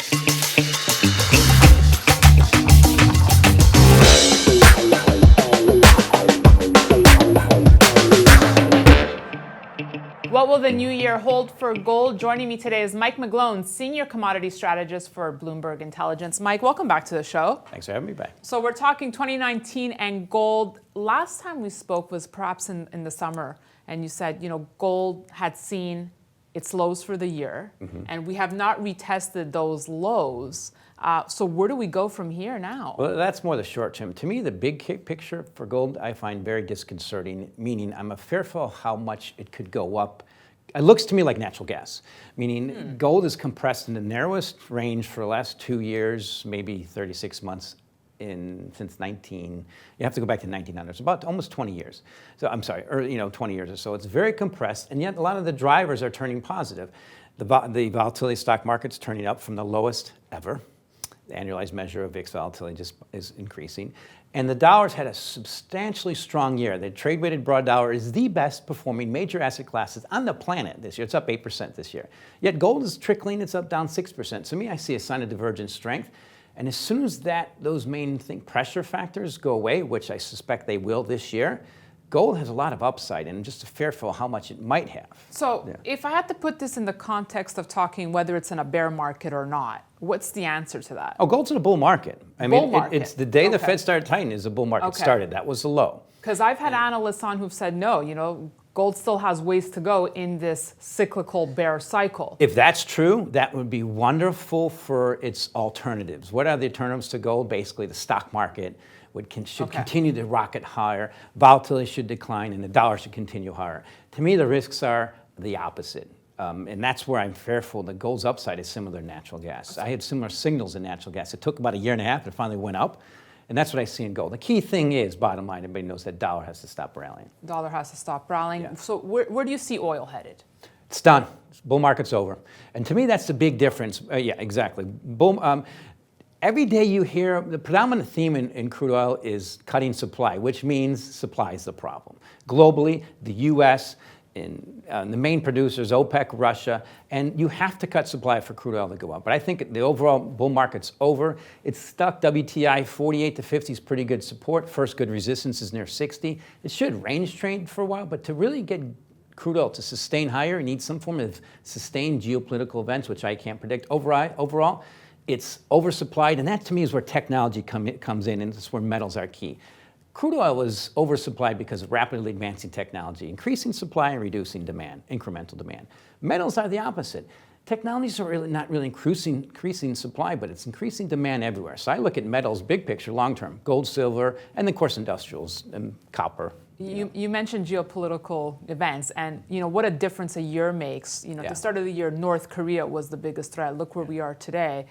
What will the new year hold for gold? Joining me today is Mike McGlone, senior commodity strategist for Bloomberg Intelligence. Mike, welcome back to the show. Thanks for having me back. So we're talking 2019 and gold. Last time we spoke was perhaps in the summer, and you said, gold had seen its lows for the year, and we have not retested those lows. So where do we go from here now? Well, that's more the short term. To me, the big picture for gold I find very disconcerting, meaning I'm fearful how much it could go up. It looks to me like natural gas, meaning gold is compressed in the narrowest range for the last 2 years, maybe 36 months since 19. You have to go back to 1900. It's about almost 20 years. So I'm sorry, 20 years or so. It's very compressed, and yet a lot of the drivers are turning positive. The volatility stock market's turning up from the lowest ever. The annualized measure of VIX volatility just is increasing. And the dollar's had a substantially strong year. The trade-weighted broad dollar is the best performing major asset classes on the planet this year. It's up 8% this year. Yet gold is trickling, it's up down 6%. To me, I see a sign of divergent strength. And as soon as those main pressure factors go away, which I suspect they will this year, gold has a lot of upside, and I'm just fearful how much it might have. So if I had to put this in the context of talking whether it's in a bear market or not, what's the answer to that? Oh, gold's in a bull market. It's the day the Fed started tightening is the bull market started. That was the low. Because I've had analysts on who've said, no, gold still has ways to go in this cyclical bear cycle. If that's true, that would be wonderful for its alternatives. What are the alternatives to gold? Basically, the stock market should continue to rocket higher, volatility should decline, and the dollar should continue higher. To me, the risks are the opposite. And that's where I'm fearful. The gold's upside is similar to natural gas. I had similar signals in natural gas. It took about a year and a half, it finally went up. And that's what I see in gold. The key thing is, bottom line, everybody knows that dollar has to stop rallying. Dollar has to stop rallying. Yeah. So where do you see oil headed? It's done. Bull market's over. And to me, that's the big difference. Yeah, exactly. Every day you hear the predominant theme in crude oil is cutting supply, which means supply is the problem. Globally, the U.S., the main producers, OPEC, Russia, and you have to cut supply for crude oil to go up. But I think the overall bull market's over. It's stuck. WTI 48 to 50 is pretty good support. First good resistance is near 60. It should range trade for a while, but to really get crude oil to sustain higher, you need some form of sustained geopolitical events, which I can't predict. Overall, it's oversupplied, and that to me is where technology comes in, and it's where metals are key. Crude oil was oversupplied because of rapidly advancing technology, increasing supply and reducing demand, incremental demand. Metals are the opposite. Technologies are not really increasing supply, but it's increasing demand everywhere. So I look at metals, big picture, long term, gold, silver, and of course industrials and copper. You mentioned geopolitical events, and what a difference a year makes. At the start of the year, North Korea was the biggest threat. Look where we are today.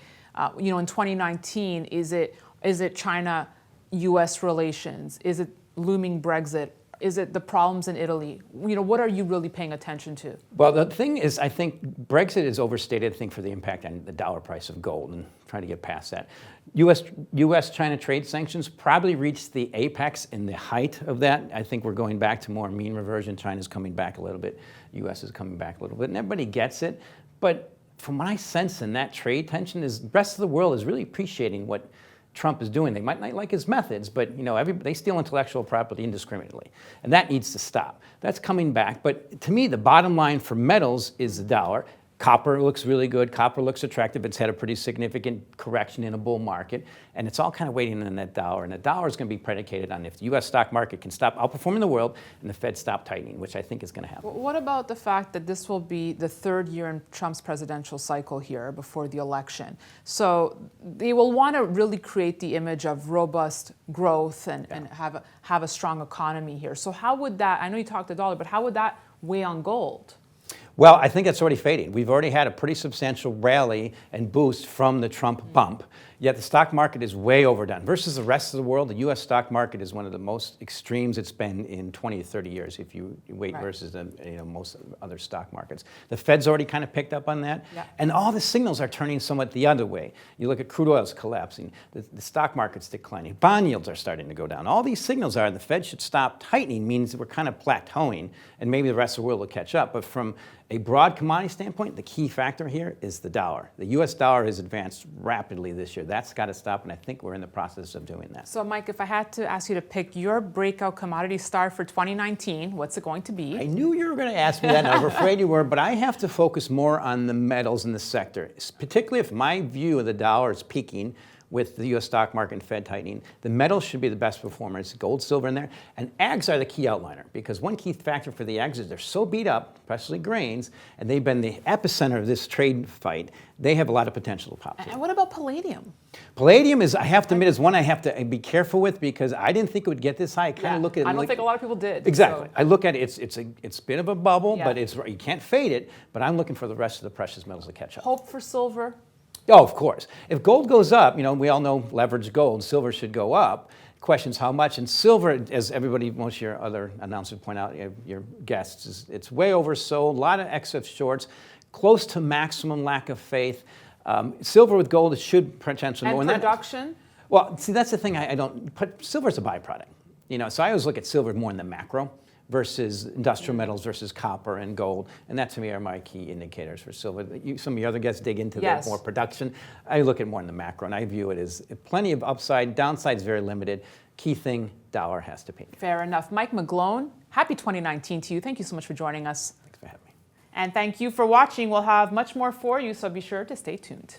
In 2019, is it China-U.S. relations? Is it looming Brexit? Is it the problems in Italy? What are you really paying attention to? Well, the thing is, I think Brexit is overstated, for the impact on the dollar price of gold, and trying to get past that. U.S.-China trade sanctions probably reached the apex in the height of that. I think we're going back to more mean reversion. China's coming back a little bit. U.S. is coming back a little bit, and everybody gets it. But from what I sense in that trade tension is the rest of the world is really appreciating what Trump is doing. They might not like his methods, but they steal intellectual property indiscriminately, and that needs to stop. That's coming back. But to me, the bottom line for metals is the dollar. Copper looks really good. Copper looks attractive. It's had a pretty significant correction in a bull market, and it's all kind of waiting on that dollar. And the dollar is going to be predicated on if the U.S. stock market can stop outperforming the world and the Fed stop tightening, which I think is going to happen. What about the fact that this will be the third year in Trump's presidential cycle here before the election? So they will want to really create the image of robust growth and have a strong economy here. So how would that, I know you talked the dollar, but how would that weigh on gold? Well, I think it's already fading. We've already had a pretty substantial rally and boost from the Trump bump. Yet the stock market is way overdone. Versus the rest of the world, the U.S. stock market is one of the most extremes it's been in 20 to 30 years if you wait versus most other stock markets. The Fed's already kind of picked up on that. Yeah. And all the signals are turning somewhat the other way. You look at crude oil's collapsing. The stock market's declining. Bond yields are starting to go down. All these signals are the Fed should stop tightening means that we're kind of plateauing and maybe the rest of the world will catch up. But from a broad commodity standpoint, the key factor here is the dollar. The U.S. dollar has advanced rapidly this year. That's got to stop, and I think we're in the process of doing that. So, Mike, if I had to ask you to pick your breakout commodity star for 2019, what's it going to be? I knew you were going to ask me that, and I was afraid you were, but I have to focus more on the metals in the sector, particularly if my view of the dollar is peaking with the U.S. stock market and Fed tightening. The metals should be the best performers, gold, silver in there, and ags are the key outliner, because one key factor for the ags is they're so beat up, especially grains, and they've been the epicenter of this trade fight. They have a lot of potential to pop. And what about palladium? Palladium is, I have to admit, is one I have to be careful with, because I didn't think it would get this high. I kind of look at it. I don't think a lot of people did. Exactly. So. I look at it, it's a bit of a bubble, Yeah. but you can't fade it, but I'm looking for the rest of the precious metals to catch up. Hope for silver? Oh, of course. If gold goes up, we all know leveraged gold, silver should go up. Question's how much. And silver, as everybody, most of your other announcers point out, your guests, it's way oversold, a lot of excess shorts, close to maximum lack of faith. Silver with gold, it should potentially and more. production? Well, see, that's the thing I don't, silver's a byproduct. So I always look at silver more in the macro versus industrial metals versus copper and gold. And that, to me, are my key indicators for silver. Some of your other guests dig into Yes. the more production. I look at more in the macro, and I view it as plenty of upside. Downside is very limited. Key thing, dollar has to peak. Fair enough. Mike McGlone, happy 2019 to you. Thank you so much for joining us. Thanks for having me. And thank you for watching. We'll have much more for you, so be sure to stay tuned.